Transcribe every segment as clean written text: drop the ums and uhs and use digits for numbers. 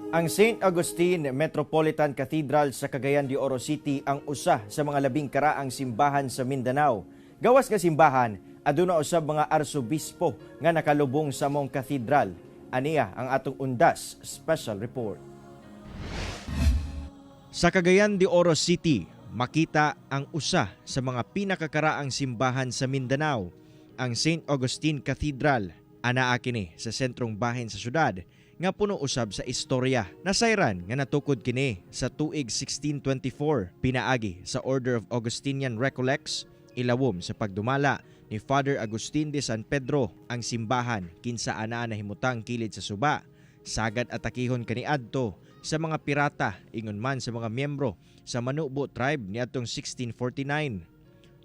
Ang St. Augustine Metropolitan Cathedral sa Cagayan de Oro City ang usa sa mga labing karaang simbahan sa Mindanao. Gawas nga simbahan, aduna usab mga arsobispo nga nakalubong sa mong cathedral. Aniya ang atong undas special report. Sa Cagayan de Oro City, makita ang usa sa mga pinakakaraang simbahan sa Mindanao, ang St. Augustine Cathedral. Anaa kini sa sentrong bahin sa syudad nga puno usab sa istorya. Nasayran nga natukod kini sa tuig 1624 pinaagi sa Order of Augustinian Recollects, ilawom sa pagdumala ni Father Agustin de San Pedro ang simbahan kinsa anaa nahimutang kilid sa suba. Sagad atakihon kaniadto sa mga pirata ingon man sa mga miyembro sa Manubo tribe niadtong 1649.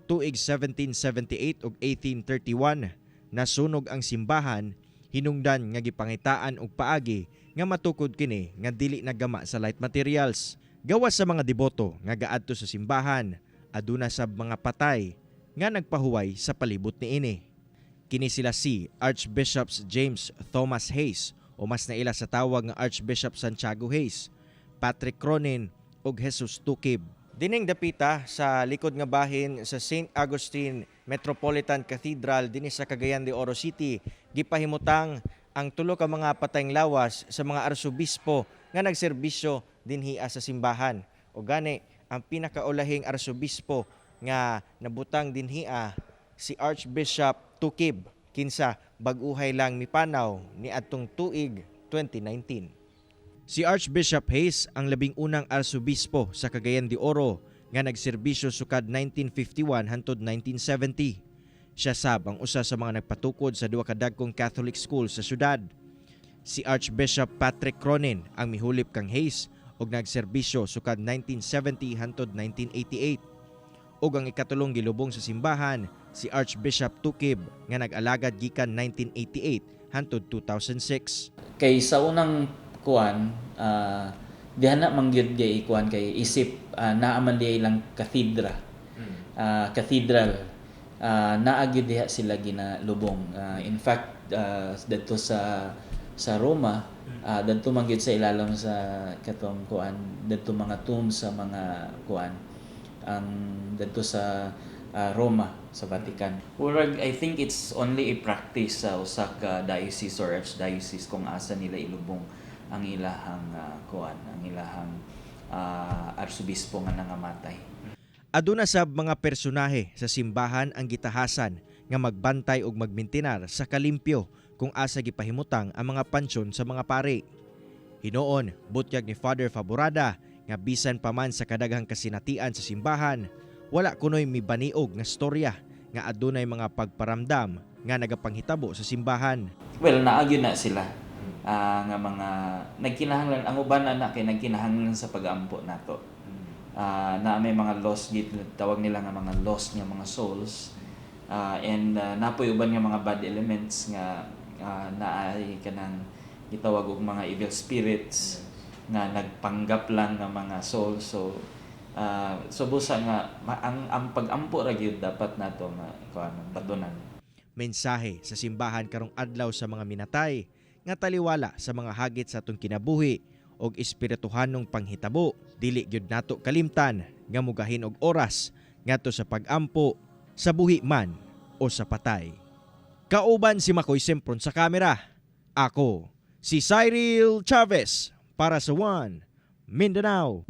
Tuig 1778 ug 1831 nasunog ang simbahan, hinungdan nga gipangitaan og paagi nga matukod kini nga dili nagama sa light materials. Gawas sa mga deboto nga gaadto sa simbahan, aduna sab mga patay nga nagpahuway sa palibot niini. Kini sila si Archbishops James Thomas Hayes o mas naila sa tawag nga Archbishop Santiago Hayes, Patrick Cronin ug Jesus Tukib. Dining dapita sa likod nga bahin sa St. Augustine Metropolitan Cathedral dinhi sa Cagayan de Oro City, gipahimutang ang tulo ka mga patayng lawas sa mga arsobispo nga nagserbisyo dinhi sa simbahan. O gani ang pinakaulahing arsobispo nga nabutang dinhi si Archbishop Tukib kinsa bag-uhay lang mipanaw ni adtong tuig 2019. Si Archbishop Hayes ang labing unang arsobispo sa Cagayan de Oro nga nagserbisyo sukad 1951 hangtod 1970. Siya sab ang usa sa mga nagpatukod sa duha ka dagkong Catholic school sa syudad. Si Archbishop Patrick Cronin ang mihulip kang Hayes ug nagserbisyo sukad 1970 hangtod 1988. Ug ang ikatulong gilubong sa simbahan si Archbishop Tukib nga nag-alagad gikan 1988 hangtod 2006. Kay sa unang kuan, diha na mangyud gay kuan kay isip naaman diay lang cathedral. Cathedral naa gyud diha sila ginalubong. In fact, dadto sa Roma, dadto man gyud sa ilalim sa katong kuan, dadto mga tomb sa mga kuan ang dadto sa Roma sa Vatican. Murag, I think it's only a practice sa usa ka diocese or archdiocese kung asa nila ilubong ang ilahang kuan, ang ilahang arsobispo nga nangamatay. Aduna sab mga personahe sa simbahan ang gitahasan nga magbantay ug magmintinar sa kalimpyo kung asa gipahimutang ang mga pansyon sa mga pari. Hinoon, butyag ni Father Faborada nga bisan pa man sa kadaghang kasinatian sa simbahan, wala kunoy mibaniog nga storya nga adunay mga pagparamdam nga nagapanghitabo sa simbahan. Well, naagyo na sila nga mga nagkinahanglan, ang uban na kay nagkinahanglan sa pag-ampo nato. Na may mga lost, tawag nila nga mga lost nga mga souls, and napoy uban nga mga bad elements nga naay kanang gitawag og mga evil spirits nga nagpanggap lang nga mga souls. So busa nga ang pag-ampo ra gyud dapat nato nga kuan batunan. Mensahe sa simbahan karong adlaw sa mga minatay nga taliwala sa mga hagit sa atong kinabuhi og espirituhanong panghitabo. Dili gyud nato kalimtan nga mugahin og oras ngadto sa pag-ampo sa buhi man o sa patay. Kauban si Makoy Sempron sa kamera. Ako si Cyril Chavez para sa One Mindanao.